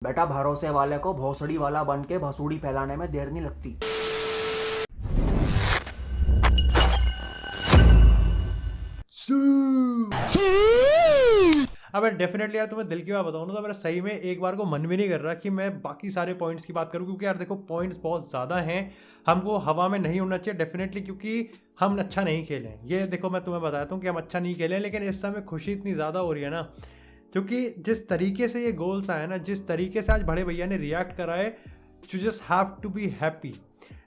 बेटा भरोसे वाले को भोसड़ी वाला बन के भसूड़ी फैलाने में देर नहीं लगती। अबे डेफिनेटली यार, तुम्हें दिल की बात बताऊँ ना तो मेरा सही में एक बार को मन भी नहीं कर रहा कि मैं बाकी सारे पॉइंट्स की बात करूँ, क्योंकि यार देखो पॉइंट्स बहुत ज़्यादा हैं। हमको हवा में नहीं उड़ना चाहिए डेफिनेटली, क्योंकि हम अच्छा नहीं खेले। ये देखो मैं तुम्हें बताता हूँ कि हम अच्छा नहीं खेले, लेकिन इस समय खुशी इतनी ज़्यादा हो रही है ना, क्योंकि जिस तरीके से ये गोल्स आए ना, जिस तरीके से आज बड़े भैया ने रिएक्ट करा है, you just have to be happy.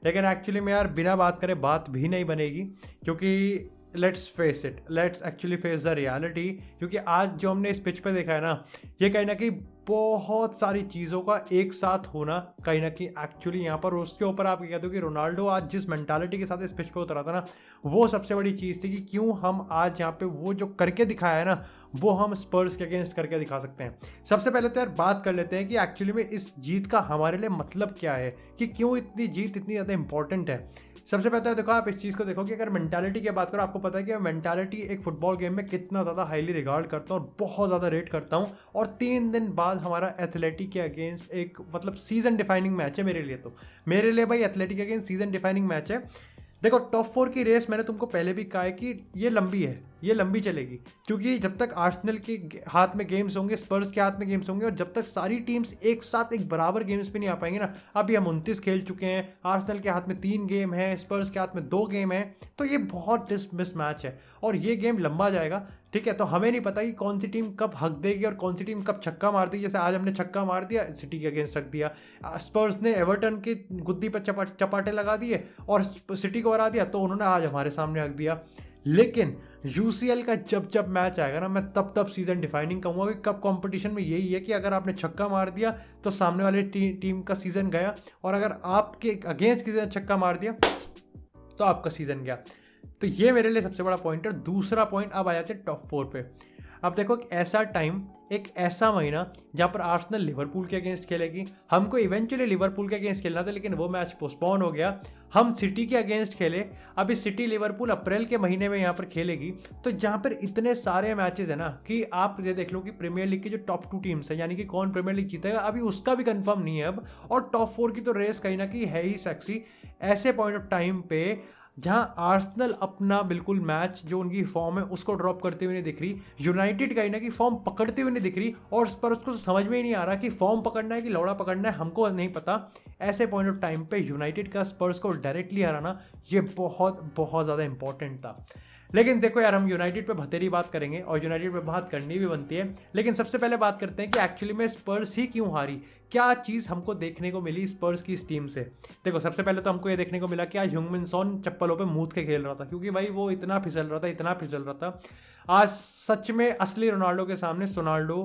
लेकिन एक्चुअली में यार बिना बात करे बात भी नहीं बनेगी, क्योंकि let's face it, let's actually face the reality. क्योंकि आज जो हमने इस पिच पे देखा है ना, ये कहीं ना कहीं बहुत सारी चीज़ों का एक साथ होना कहीं ना कहीं एक्चुअली यहाँ पर उसके ऊपर आप कहते हो कि रोनाल्डो आज जिस मेंटालिटी के साथ इस पिच पे उतरा था ना, वो सबसे बड़ी चीज़ थी कि क्यों हम आज यहाँ पे वो जो करके दिखाया है ना, वो हम स्पर्स के अगेंस्ट करके दिखा सकते हैं। सबसे पहले तो यार बात कर लेते हैं कि एक्चुअली में इस जीत का हमारे लिए मतलब क्या है, कि क्यों इतनी जीत इतनी ज़्यादा इंपॉर्टेंट है। सबसे पहले तो देखो, आप इस चीज़ को देखो कि अगर मेंटालिटी की बात करो, आपको पता है कि मैं मेंटालिटी एक फुटबॉल गेम में कितना ज़्यादा हाईली रिगार्ड करता हूँ और बहुत ज़्यादा रेट करता हूँ। और 3 दिन बाद हमारा एथलेटिक के अगेंस्ट एक मतलब सीजन डिफाइनिंग मैच है मेरे लिए। तो मेरे लिए भाई एथलेटिक के अगेंस्ट सीजन डिफाइनिंग मैच है। देखो टॉप 4 की रेस मैंने तुमको पहले भी कहा है कि ये लंबी है, ये लंबी चलेगी, क्योंकि जब तक आर्सेनल के हाथ में गेम्स होंगे, स्पर्स के हाथ में गेम्स होंगे, और जब तक सारी टीम्स एक साथ एक बराबर गेम्स पे नहीं आ पाएंगे ना, अभी हम 29 खेल चुके हैं, आर्सेनल के हाथ में 3 गेम है, स्पर्स के हाथ में 2 गेम है, तो ये बहुत डिसमिस मैच है और ये गेम लंबा जाएगा। ठीक है, तो हमें नहीं पता कि कौन सी टीम कब हक देगी और कौन सी टीम कब छक्का मार देगी। जैसे आज हमने छक्का मार दिया, सिटी के अगेंस्ट रख दिया, स्पर्स ने एवर्टन की गुद्दी पर चपाटे लगा दिए और सिटी को हरा दिया, तो उन्होंने आज हमारे सामने रख दिया। लेकिन यूसीएल का जब जब मैच आएगा ना, मैं तब तब सीजन डिफाइनिंग कहूँगा कि कब कंपटीशन में यही है कि अगर आपने छक्का मार दिया तो सामने वाले टीम का सीजन गया, और अगर आपके अगेंस्ट किसी ने छक्का मार दिया तो आपका सीजन गया। तो ये मेरे लिए सबसे बड़ा पॉइंट है। दूसरा पॉइंट, अब आ जाते हैं टॉप 4 पे। अब देखो एक ऐसा टाइम, एक ऐसा महीना जहाँ पर आर्सेनल लिवरपूल के अगेंस्ट खेलेगी। हमको इवेंचुअली लिवरपूल के अगेंस्ट खेलना था, लेकिन वो मैच पोस्टपोन हो गया। हम सिटी के अगेंस्ट खेले। अभी सिटी लिवरपूल अप्रैल के महीने में यहाँ पर खेलेगी। तो जहाँ पर इतने सारे मैचेस है ना, कि आप ये देख लो कि प्रीमियर लीग की जो टॉप 2 टीम्स है, यानी कि कौन प्रीमियर लीग जीतेगा अभी उसका भी कंफर्म नहीं है अब, और टॉप 4 की तो रेस कहीं ना कहीं है ही सेक्सी। ऐसे पॉइंट ऑफ टाइम पे जहां आर्सेनल अपना बिल्कुल मैच जो उनकी फॉर्म है उसको ड्रॉप करते हुए नहीं दिख रही, यूनाइटेड कहीं ना कहीं फॉर्म पकड़ते हुए नहीं दिख रही, और उस पर उसको समझ में ही नहीं आ रहा कि फॉर्म पकड़ना है कि लौड़ा पकड़ना है, हमको नहीं पता। ऐसे पॉइंट ऑफ टाइम पे यूनाइटेड का स्पर्स को डायरेक्टली हराना ये बहुत बहुत ज़्यादा इंपॉर्टेंट था। लेकिन देखो यार, हम यूनाइटेड पे बतेरी बात करेंगे और यूनाइटेड पे बात करनी भी बनती है, लेकिन सबसे पहले बात करते हैं कि एक्चुअली में स्पर्स ही क्यों हारी, क्या चीज़ हमको देखने को मिली स्पर्स की इस टीम से। देखो सबसे पहले तो हमको ये देखने को मिला कि आज ह्यूंगमिन सॉन चप्पलों पे मूत के खेल रहा था, क्योंकि भाई वो इतना फिसल रहा था, इतना फिसल रहा था। आज सच में असली रोनाल्डो के सामने सोनाल्डो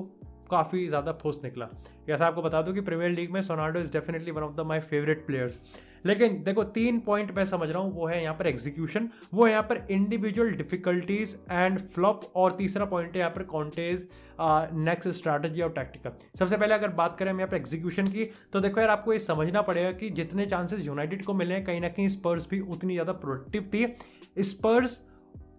काफ़ी ज़्यादा फुस निकला। जैसा आपको बता दूं कि प्रीमियर लीग में Ronaldo is definitely one of the my favourite players. लेकिन देखो 3 पॉइंट मैं समझ रहा हूँ, वो है यहाँ पर एग्जीक्यूशन, वो है यहाँ पर इंडिविजुअल डिफिकल्टीज एंड फ्लॉप, और तीसरा पॉइंट है यहाँ पर कॉन्टेज नेक्स्ट स्ट्रैटेजी और टैक्टिकल। सबसे पहले अगर बात करें हम यहाँ पर एग्जीक्यूशन की, तो देखो यार आपको ये समझना पड़ेगा कि जितने चांसेस यूनाइटेड को मिले हैं, कहीं ना कहीं स्पर्स भी उतनी ज़्यादा प्रोडक्टिव थी। स्पर्स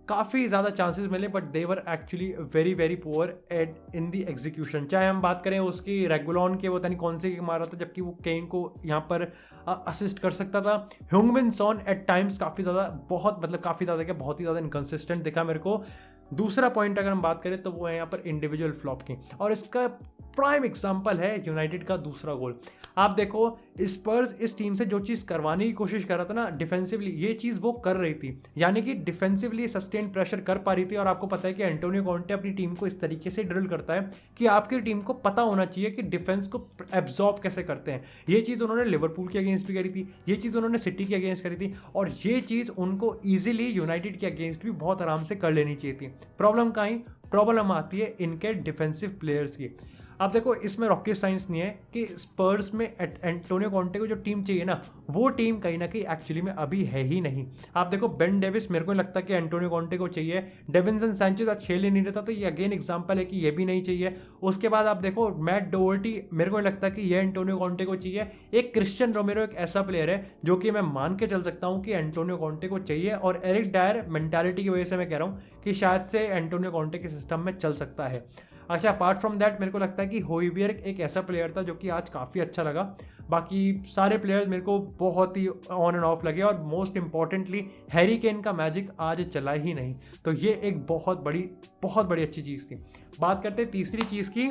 काफ़ी ज़्यादा चांसेस मिले, but they were actually very very poor at in the execution. चाहे हम बात करें उसकी रेगुलॉन के, वो नहीं कौन से मारा था, जबकि वो केन को यहाँ पर असिस्ट कर सकता था। ह्यूंगमिन सॉन एट टाइम्स काफ़ी ज़्यादा बहुत मतलब काफ़ी ज़्यादा क्या बहुत ही ज़्यादा इनकन्सिस्टेंट दिखा मेरे को। दूसरा पॉइंट अगर हम बात करें तो वो है यहाँ पर इंडिविजुअल फ्लॉप की, और इसका प्राइम एग्जाम्पल है यूनाइटेड का दूसरा गोल। आप देखो स्पर्स इस टीम से जो चीज़ करवाने की कोशिश कर रहा था ना डिफेंसिवली, ये चीज़ वो कर रही थी, यानी कि डिफेंसिवली सस्टेन प्रेशर कर पा रही थी। और आपको पता है कि एंटोनियो कॉन्टे अपनी टीम को इस तरीके से ड्रिल करता है कि आपकी टीम को पता होना चाहिए कि डिफेंस को एब्जॉर्ब कैसे करते हैं। ये चीज़ उन्होंने लिवरपूल के अगेंस्ट भी करी थी, ये चीज़ उन्होंने सिटी के अगेंस्ट करी थी, और ये चीज़ उनको ईजिली यूनाइटेड के अगेंस्ट भी बहुत आराम से कर लेनी चाहिए थी। प्रॉब्लम कहीं प्रॉब्लम आती है इनके डिफेंसिव प्लेयर्स की। आप देखो इसमें रॉकेट साइंस नहीं है कि स्पर्स में एंटोनियो कॉन्टे को जो टीम चाहिए ना, वो टीम कहीं ना कहीं एक्चुअली में अभी है ही नहीं। आप देखो बेन डेविस मेरे को लगता है कि एंटोनियो कॉन्टे को चाहिए, डेविंसन सैंचेज आज खेल ही नहीं रहता, तो ये अगेन एग्जांपल है कि ये भी नहीं चाहिए। उसके बाद आप देखो मैट डोवर्टी, मेरे को लगता है कि ये एंटोनियो कॉन्टे को चाहिए। एक क्रिश्चियन रोमेरो एक ऐसा प्लेयर है जो कि मैं मान के चल सकता हूँ कि एंटोनियो कॉन्टे को चाहिए, और एरिक डायर मेंटालिटी की वजह से मैं कह रहा हूँ कि शायद से एंटोनियो कॉन्टे के सिस्टम में चल सकता है। अच्छा अपार्ट फ्रॉम दैट मेरे को लगता है कि होइबियर्ग एक ऐसा प्लेयर था जो कि आज काफ़ी अच्छा लगा। बाकी सारे प्लेयर्स मेरे को बहुत ही ऑन एंड ऑफ लगे, और मोस्ट इंपॉर्टेंटली हैरी केन का मैजिक आज चला ही नहीं, तो ये एक बहुत बड़ी अच्छी चीज़ थी। बात करते हैं तीसरी चीज़ की।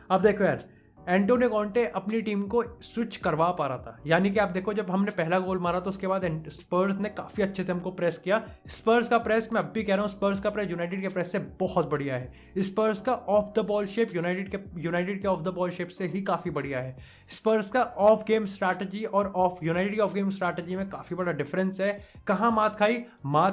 अब देखो यार, एंटोनियो कॉन्टे अपनी टीम को स्विच करवा पा रहा था, यानी कि आप देखो जब हमने पहला गोल मारा तो उसके बाद स्पर्स ने काफ़ी अच्छे से हमको प्रेस किया। स्पर्स का प्रेस, मैं अब भी कह रहा हूँ, स्पर्स का प्रेस यूनाइटेड के प्रेस से बहुत बढ़िया है। स्पर्स का of the ball shape United के ऑफ द बॉल शेप से ही काफ़ी बढ़िया है। स्पर्स का ऑफ गेम स्ट्रैटेजी और ऑफ यूनाइटेड की ऑफ गेम स्ट्रैटेजी में काफ़ी बड़ा डिफरेंस है। कहाँ मात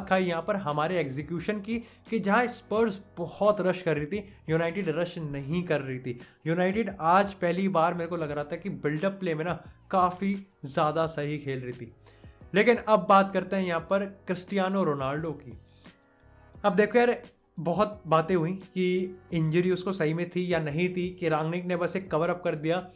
खाई यहाँ पर हमारे एग्जीक्यूशन की, कि जहाँ स्पर्स बहुत रश कर रही थी, यूनाइटेड रश नहीं कर रही थी। यूनाइटेड आज पहली बार मेरे को लग रहा था कि बिल्डअप प्ले में ना काफ़ी ज़्यादा सही खेल रही थी। लेकिन अब बात करते हैं यहाँ पर क्रिस्टियानो रोनाल्डो की। अब देखो यार, बहुत बातें हुई कि इंजरी उसको सही में थी या नहीं थी, कि रांगनिक ने बस एक कवर अप कर दिया।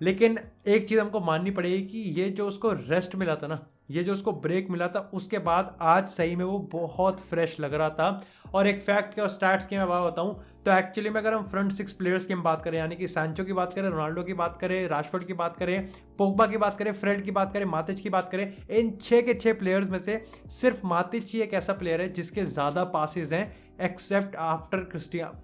लेकिन एक चीज़ हमको माननी पड़ेगी कि ये जो उसको रेस्ट मिला था ना, ये जो उसको ब्रेक मिला था, उसके बाद आज सही में वो बहुत फ्रेश लग रहा था। और एक फैक्ट के और स्टैट्स की मैं बात बताऊं तो एक्चुअली में अगर हम फ्रंट 6 प्लेयर्स की हम बात करें, यानी कि सैंचो की बात करें, रोनाल्डो की बात करें, राशफोर्ड की बात करें, पोग्बा की बात करें, फ्रेड की बात करें, मातिच की बात करें, इन 6 के 6 प्लेयर्स में से सिर्फ मातिच ही एक ऐसा प्लेयर है जिसके ज़्यादा पासेज हैं एक्सेप्ट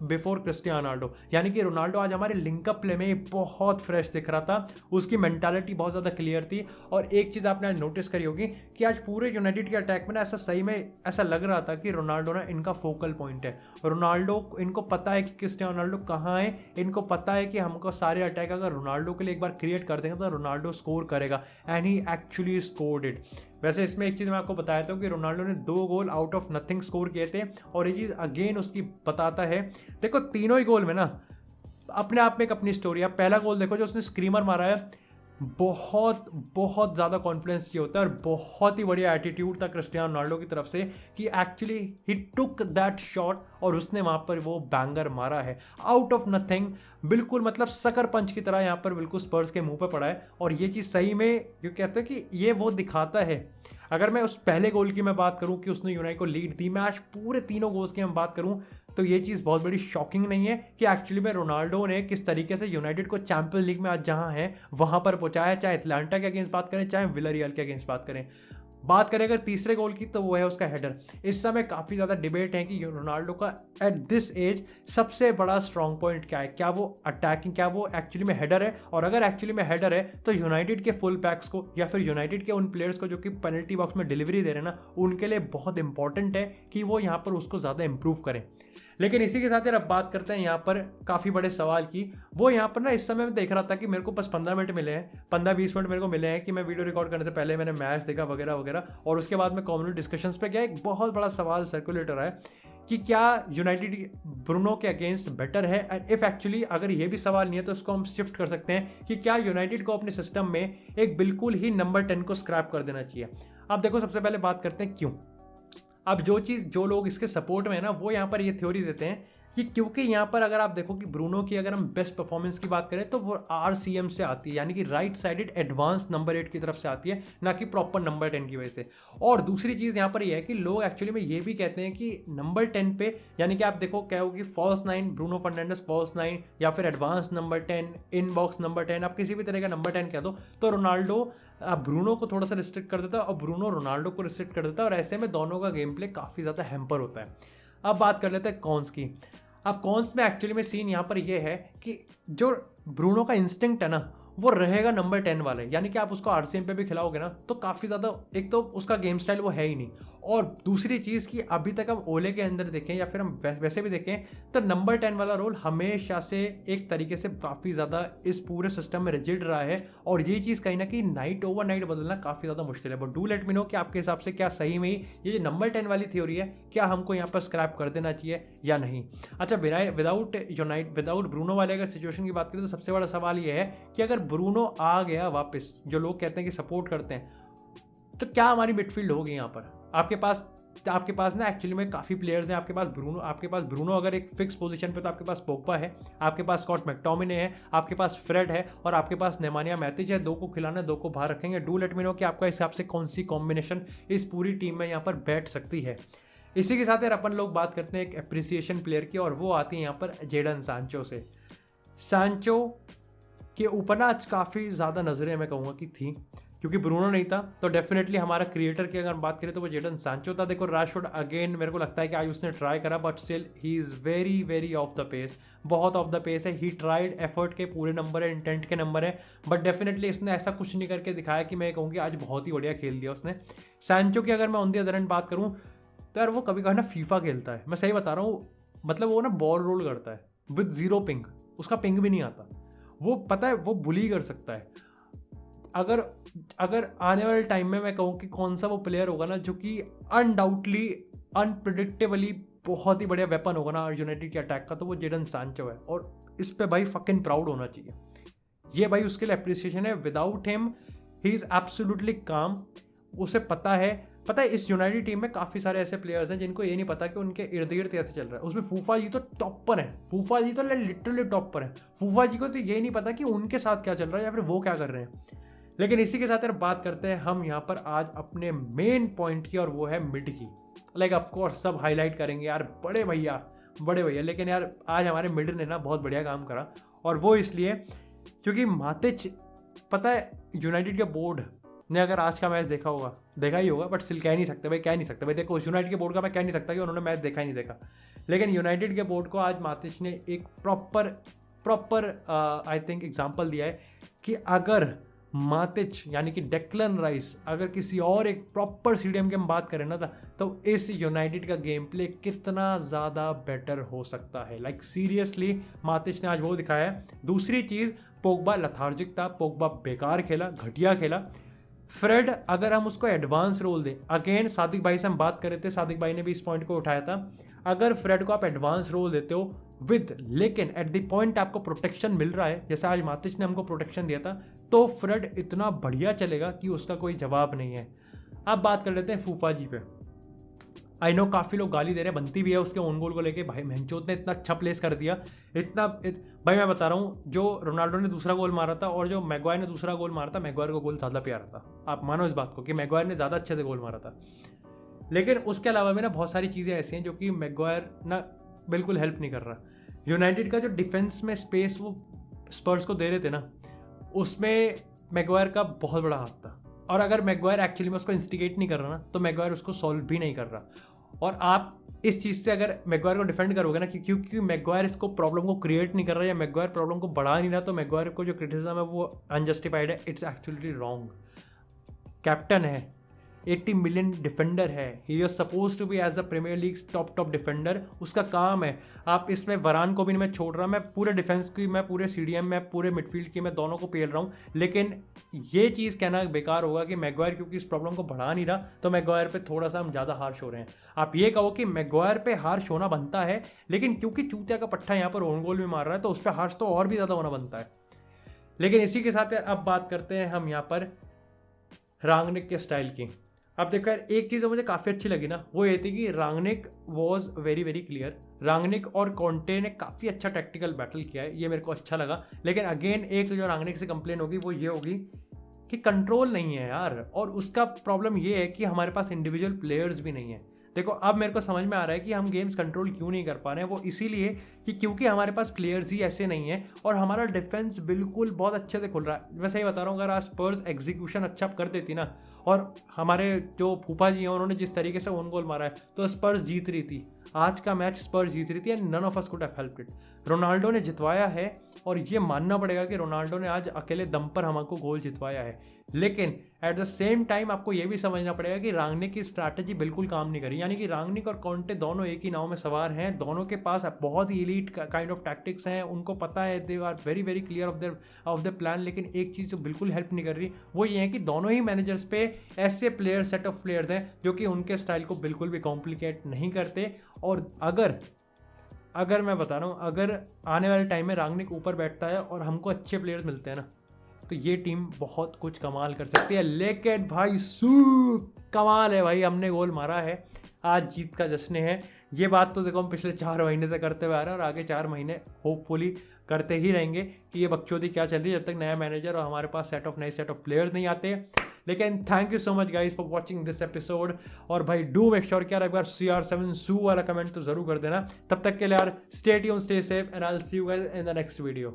बिफोर क्रिस्टियानो रोनाल्डो। यानी कि रोनाल्डो आज हमारे लिंकअप प्ले में बहुत फ्रेश दिख रहा था, उसकी मेंटालिटी बहुत ज़्यादा क्लियर थी। और एक चीज़ आपने आज नोटिस करी होगी कि आज पूरे यूनाइटेड के अटैक में ना ऐसा सही में ऐसा लग रहा था कि रोनाल्डो ना इनका फोकल पॉइंट है। रोनाल्डो, इनको पता है कि क्रिस्टियानो रोनाल्डो कहाँ है, इनको पता है कि हमको सारे अटैक अगर रोनाल्डो के लिए एक बार क्रिएट कर देंगे तो रोनाल्डो स्कोर करेगा, and he actually scored it. वैसे इसमें एक चीज़ मैं आपको बताया था कि रोनाल्डो ने 2 गोल आउट ऑफ नथिंग स्कोर किए थे, और ये चीज़ अगेन उसकी बताता है। देखो तीनों ही गोल में ना अपने आप में एक अपनी स्टोरी है। पहला गोल देखो जो उसने स्क्रीमर मारा है, बहुत ज़्यादा कॉन्फिडेंस चाहिए होता है, और बहुत ही बढ़िया एटीट्यूड था क्रिस्टियानो रोनाल्डो की तरफ से कि actually he took that shot और उसने वहाँ पर वो बैंगर मारा है आउट ऑफ नथिंग, बिल्कुल मतलब सकर पंच की तरह यहाँ पर बिल्कुल स्पर्स के मुंह पे पड़ा है। और ये चीज़ सही में क्यों कहते हैं कि ये वो दिखाता है। अगर मैं उस पहले गोल की मैं बात करूं कि उसने यूनाइटेड को लीड दी, मैं आज पूरे तीनों गोल्स की मैं बात करूं तो ये चीज़ बहुत बड़ी शॉकिंग नहीं है कि एक्चुअली में रोनाल्डो ने किस तरीके से यूनाइटेड को चैंपियंस लीग में आज जहां है वहां पर पहुंचाया, चाहे एटलांटा के अगेंस्ट बात करें, चाहे विलारियल के अगेंस्ट बात करें। बात करें अगर तीसरे गोल की तो वो है उसका हेडर। इस समय काफ़ी ज़्यादा डिबेट है कि रोनाल्डो का एट दिस एज सबसे बड़ा स्ट्रॉन्ग पॉइंट क्या है, क्या वो अटैकिंग, क्या वो एक्चुअली में हेडर है। और अगर एक्चुअली में हेडर है तो यूनाइटेड के फुल पैक्स को या फिर यूनाइटेड के उन प्लेयर्स को जो कि पेनल्टी बॉक्स में डिलीवरी दे रहे हैं ना, उनके लिए बहुत इंपॉर्टेंट है कि वो यहाँ पर उसको ज़्यादा इंप्रूव करें। लेकिन इसी के साथ यार अब बात करते हैं यहाँ पर काफ़ी बड़े सवाल की। वो यहाँ पर ना इस समय मैं देख रहा था कि मेरे को बस 15 मिनट मिले हैं, 15-20 मिनट मेरे को मिले हैं कि मैं वीडियो रिकॉर्ड करने से पहले मैंने मैच देखा वगैरह वगैरह, और उसके बाद मैं कम्युनिटी डिस्कशंस पे गया। एक बहुत बड़ा सवाल सर्कुलेट हो रहा है कि क्या यूनाइटेड ब्रूनो के अगेंस्ट बेटर है, एंड इफ एक्चुअली अगर ये भी सवाल नहीं है तो इसको हम शिफ्ट कर सकते हैं कि क्या यूनाइटेड को अपने सिस्टम में एक बिल्कुल ही नंबर 10 को स्क्रैप कर देना चाहिए। अब देखो सबसे पहले बात करते हैं क्यों। अब जो लोग इसके सपोर्ट में है ना, वो यहाँ पर ये थ्योरी देते हैं कि क्योंकि यहाँ पर अगर आप देखो कि ब्रूनो की अगर हम बेस्ट परफॉर्मेंस की बात करें तो वो RCM से आती है, यानी कि राइट साइडेड एडवांस नंबर 8 की तरफ से आती है, ना कि प्रॉपर नंबर 10 की वजह से। और दूसरी चीज़ यहाँ पर ये है कि लोग एक्चुअली में ये भी कहते हैं कि नंबर 10 पे, यानी कि आप देखो क्या होगी फॉल्स 9 ब्रूनो फर्नांडिस फॉल्स 9 या फिर एडवांस नंबर 10, इन बॉक्स नंबर 10, आप किसी भी तरह का नंबर 10 कह दो, तो रोनाल्डो ब्रूनो को थोड़ा सा रिस्ट्रिक्ट कर देता है और ब्रूनो रोनाल्डो को रिस्ट्रिक्ट कर देता है, और ऐसे में दोनों का गेम प्ले काफ़ी ज़्यादा हैम्पर होता है। अब बात कर लेते हैं कॉन्स की। अब कॉन्स में एक्चुअली में सीन यहाँ पर ये है कि जो ब्रूनो का इंस्टिंक्ट है ना, वो रहेगा नंबर 10 वाले, यानी कि आप उसको RCM पे भी खिलाओगे ना तो काफ़ी ज़्यादा, एक तो उसका गेम स्टाइल वो है ही नहीं, और दूसरी चीज़ कि अभी तक हम ओले के अंदर देखें या फिर हम वैसे भी देखें तो नंबर 10 वाला रोल हमेशा से एक तरीके से काफ़ी ज़्यादा इस पूरे सिस्टम में रिजिड रहा है, और ये चीज़ कहीं ना कहीं नाइट ओवर नाइट बदलना काफ़ी ज़्यादा मुश्किल है। But do let me know कि आपके हिसाब से क्या सही में ही ये जो नंबर 10 वाली थ्योरी है, क्या हमको यहाँ पर स्क्रैप कर देना चाहिए या नहीं। अच्छा, विदाउट ब्रूनो वाले अगर सिचुएशन की बात करें तो सबसे बड़ा सवाल ये है कि अगर ब्रूनो आ गया वापस, जो लोग कहते हैं कि सपोर्ट करते हैं, तो क्या हमारी मिडफील्ड होगी यहाँ पर। आपके पास ना एक्चुअली में काफ़ी प्लेयर्स हैं। आपके पास ब्रूनो अगर एक फिक्स पोजीशन पे, तो आपके पास पोग्बा है, आपके पास स्कॉट मैकटोमिने है, आपके पास फ्रेड है, और आपके पास नेमानिया मैथिच है। 2 को खिलाना, 2 को बाहर रखेंगे। डू लेट मी नो कि आपका हिसाब से कौन सी कॉम्बिनेशन इस पूरी टीम में यहाँ पर बैठ सकती है। इसी के साथ यार अपन लोग बात करते हैं एक एप्रिसिएशन प्लेयर की, और वो आती है यहाँ पर जेडन सांचो से। सांचो के ऊपर ना आज काफ़ी ज़्यादा नज़रें मैं कहूँगा कि थी, क्योंकि ब्रूनो नहीं था तो डेफिनेटली हमारा क्रिएटर की अगर बात करें तो वो जेडन सांचो था। देखो राशफोर्ड अगेन मेरे को लगता है कि आज उसने ट्राई करा, but still he is very very off the pace, बहुत ऑफ द पेस है। ही ट्राइड, एफर्ट के पूरे नंबर है, इंटेंट के नंबर है, बट डेफिनेटली इसने ऐसा कुछ नहीं करके दिखाया कि मैं कहूँगी आज बहुत ही बढ़िया खेल दिया उसने। सांचो की अगर मैं ऑन द अदर हैंड बात करूँ तो यार वो कभी कभी ना फीफा खेलता है, मैं सही बता रहा हूँ, मतलब वो ना बॉल रोल करता है विद जीरो पिंग, उसका पिंग भी नहीं आता, वो पता है वो बुली कर सकता है। अगर अगर आने वाले टाइम में मैं कहूँ कि कौन सा वो प्लेयर होगा ना जो कि अनडाउटली अनप्रिडिक्टेबली बहुत ही बढ़िया वेपन होगा ना यूनाइटेड के अटैक का, तो वो जेडन सांचो है। और इस पे भाई फकिंग प्राउड होना चाहिए, ये भाई उसके लिए अप्रिसिएशन है। Without him he is absolutely काम। उसे पता है इस यूनाइटेड टीम में काफ़ी सारे ऐसे प्लेयर्स हैं जिनको ये नहीं पता कि उनके इर्द गिर्द कैसे चल रहा है। उसमें फूफा जी तो टॉपर है, फूफा जी तो लिटरली टॉपर है। फूफा जी को तो ये नहीं पता कि उनके साथ क्या चल रहा है या फिर वो क्या कर रहे हैं। लेकिन इसी के साथ यार बात करते हैं हम यहाँ पर आज अपने मेन पॉइंट की, और वो है मिड की। लाइक ऑफकोर्स सब हाईलाइट करेंगे यार बड़े भैया, लेकिन यार आज हमारे मिड ने ना बहुत बढ़िया काम करा, और वो इसलिए क्योंकि मातिच, पता है यूनाइटेड के बोर्ड ने अगर आज का मैच देखा ही होगा, बट स्टिल कह नहीं सकते भाई। देखो यूनाइटेड के बोर्ड का मैं कह नहीं सकता कि उन्होंने मैच देखा ही नहीं देखा, लेकिन यूनाइटेड के बोर्ड को आज मातिच ने एक प्रॉपर आई थिंक एग्जाम्पल दिया है कि अगर मातिच यानी कि डेक्लन राइस अगर किसी और एक प्रॉपर सीडीएम की हम बात करें ना तो इस यूनाइटेड का गेम प्ले कितना ज़्यादा बेटर हो सकता है। लाइक सीरियसली मातिच ने आज वो दिखाया है। दूसरी चीज़, पोग्बा लथार्जिक था, पोग्बा बेकार खेला, घटिया खेला। फ्रेड अगर हम उसको एडवांस रोल दें, अगेन सादिक भाई से हम बात कर रहे थे, सादिक भाई ने भी इस पॉइंट को उठाया था, अगर फ्रेड को आप एडवांस रोल देते हो लेकिन एट द पॉइंट आपको प्रोटेक्शन मिल रहा है, जैसे आज मातिच ने हमको प्रोटेक्शन दिया था, तो फ्रेड इतना बढ़िया चलेगा कि उसका कोई जवाब नहीं है। अब बात कर लेते हैं फूफा जी पे। आई नो काफ़ी लोग गाली दे रहे हैं, बनती भी है उसके ओन गोल को लेके, भाई महंचोद ने इतना अच्छा प्लेस कर दिया, भाई मैं बता रहा हूँ, जो रोनाल्डो ने दूसरा गोल मारा था और जो मैगवायर ने दूसरा गोल मारा था, मैगवायर को गोल ज़्यादा प्यारा था। आप मानो इस बात को कि मैगवायर ने ज़्यादा अच्छे से गोल मारा था। लेकिन उसके अलावा भी ना बहुत सारी चीज़ें ऐसी हैं जो कि मैगवायर ना बिल्कुल हेल्प नहीं कर रहा। यूनाइटेड का जो डिफेंस में स्पेस वो स्पर्स को दे रहे थे ना, उसमें मैगवायर का बहुत बड़ा हाथ था, और अगर मैगवायर एक्चुअली में उसको इंस्टिगेट नहीं कर रहा ना तो मैगवायर उसको सॉल्व भी नहीं कर रहा। और आप इस चीज़ से अगर मैगवायर को डिफेंड करोगे ना कि क्योंकि मैगवायर इसको प्रॉब्लम को क्रिएट नहीं कर रहा या मैगवायर प्रॉब्लम को बढ़ा नहीं रहा, तो मैगवायर को जो क्रिटिसिज्म है वो अनजस्टिफाइड है, इट्स एक्चुअली रॉन्ग। कैप्टन है, 80 मिलियन डिफेंडर है, he is suppose to be as the premier league top defender, उसका काम है। आप इसमें वरान को भी मैं छोड़ रहा, मैं पूरे डिफेंस की, मैं पूरे सीडीएम में, पूरे मिडफील्ड की, मैं दोनों को पेल रहा हूँ। लेकिन ये चीज़ कहना बेकार होगा कि मैगवायर क्योंकि इस प्रॉब्लम को बढ़ा नहीं रहा तो मैगवायर पे थोड़ा सा हम ज़्यादा हार्श हो रहे हैं। आप ये कहो कि मैगवायर पे हार्श होना बनता है, लेकिन क्योंकि चूतिया का पट्टा यहाँ पर ओन गोल भी मार रहा है तो उस पर हार्श तो और भी ज़्यादा होना बनता है। लेकिन इसी के साथ अब बात करते हैं हम यहाँ पर रांगनिक के स्टाइल की। अब देखो यार, एक चीज़ जो मुझे काफ़ी अच्छी लगी ना वो ये थी कि रांगनिक वॉज वेरी वेरी क्लियर। रांगनिक और कॉन्टे ने काफ़ी अच्छा टैक्टिकल बैटल किया है, ये मेरे को अच्छा लगा। लेकिन अगेन एक जो रांगनिक से कंप्लेन होगी वो ये होगी कि कंट्रोल नहीं है यार, और उसका प्रॉब्लम ये है कि हमारे पास इंडिविजुअल प्लेयर्स भी नहीं है। देखो अब मेरे को समझ में आ रहा है कि हम गेम्स कंट्रोल क्यों नहीं कर पा रहे हैं, वो इसीलिए कि क्योंकि हमारे पास प्लेयर्स ही ऐसे नहीं है और हमारा डिफेंस बिल्कुल बहुत अच्छे से खुल रहा है। मैं सही बता रहा हूँ, अगर आज स्पर्स एग्जीक्यूशन अच्छा कर देती ना, और हमारे जो फूफा जी हैं उन्होंने जिस तरीके से ओन गोल मारा है तो स्पर्स जीत रही थी। आज का मैच स्पर्स जीत रही थी and none of us could have helped it. Ronaldo ने जितवाया है और ये मानना पड़ेगा कि रोनाल्डो ने आज अकेले दम पर हमको गोल जितवाया है। लेकिन एट द सेम टाइम आपको ये भी समझना पड़ेगा कि रांगनिक की स्ट्रैटेजी बिल्कुल काम नहीं करी, यानी कि रांगनिक और कॉन्टे दोनों एक ही नाव में सवार हैं, दोनों के पास बहुत ही एलीट काइंड ऑफ टैक्टिक्स हैं, उनको पता है, they are very very clear of the plan. लेकिन एक चीज़ जो बिल्कुल हेल्प नहीं कर रही वो ये है कि दोनों ही मैनेजर्स पे ऐसे सेट ऑफ प्लेयर्स हैं जो कि उनके स्टाइल को बिल्कुल भी कॉम्प्लिकेट नहीं करते। और अगर मैं बता रहा हूँ, अगर आने वाले टाइम में रांगनिक ऊपर बैठता है और हमको अच्छे प्लेयर्स मिलते हैं ना, तो ये टीम बहुत कुछ कमाल कर सकती है। लेकिन भाई कमाल है भाई, हमने गोल मारा है, आज जीत का जश्न है। ये बात तो देखो हम पिछले 4 महीने से करते हुए आ रहे हैं और आगे 4 महीने होपफुली करते ही रहेंगे कि ये बकचोदी क्या चल रही है जब तक नया मैनेजर और हमारे पास नए सेट ऑफ प्लेयर्स नहीं आते। लेकिन thank you so much guys for watching this episode. और भाई डू मेक श्योर कि यार एक बार CR7 सू वाला कमेंट तो जरूर कर देना। तब तक के लिए यार stay tuned, stay safe, and I will see you guys in the next video.